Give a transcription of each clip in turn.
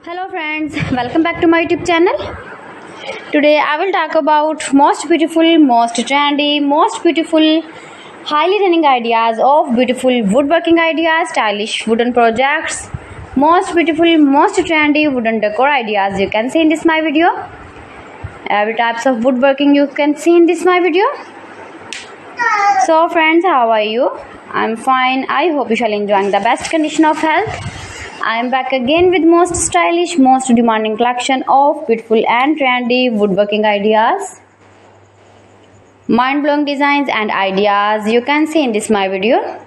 Hello friends, welcome back to my YouTube channel. Today I will talk about most beautiful, most trendy, most beautiful, highly running ideas of beautiful woodworking ideas, stylish wooden projects, most beautiful, most trendy wooden decor ideas you can see in this my video. Every types of woodworking you can see in this my video. So friends, how are you? I'm fine. I hope you shall enjoying the best condition of health. I am back again with most stylish, most demanding collection of beautiful and trendy woodworking ideas, mind-blowing designs and ideas you can see in this my video.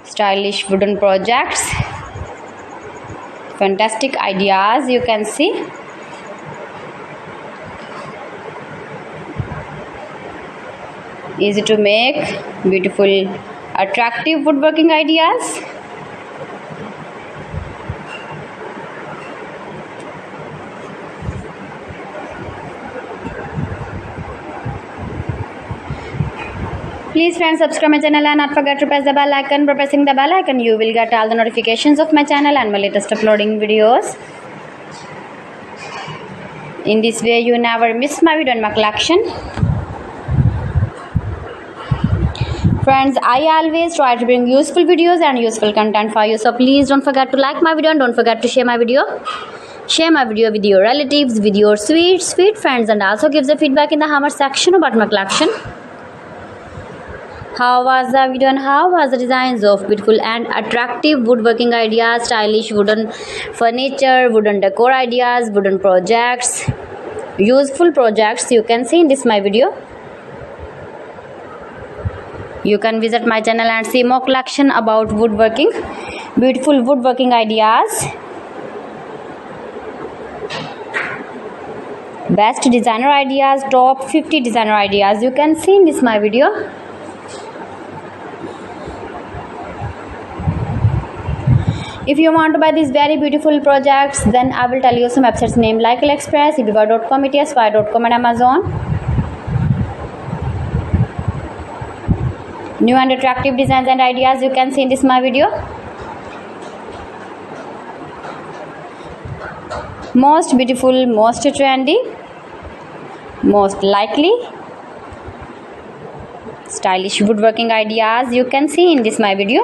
Stylish wooden projects, fantastic ideas you can see. Easy to make, beautiful, attractive woodworking ideas. Please friends, subscribe my channel and not forget to press the bell icon. By pressing the bell icon you will get all the notifications of my channel and my latest uploading videos. In this way you never miss my video and my collection. Friends, I always try to bring useful videos and useful content for you, so please don't forget to like my video and don't forget to share my video. Share my video with your relatives, with your sweet friends, and also give the feedback in the comment section about my collection. How was the video and how was the designs of beautiful and attractive woodworking ideas, stylish wooden furniture, wooden decor ideas, wooden projects, useful projects you can see in this my video. You can visit my channel and see more collection about woodworking, beautiful woodworking ideas, best designer ideas, top 50 designer ideas you can see in this my video. If you want to buy these very beautiful projects, then I will tell you some websites name like AliExpress, eBay.com, ETSY.com and Amazon. New and attractive designs and ideas you can see in this my video. Most beautiful, most trendy, most likely, stylish woodworking ideas you can see in this my video.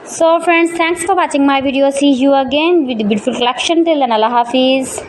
So friends, thanks for watching my video. See you again with the beautiful collection. Till then, Allah Hafiz.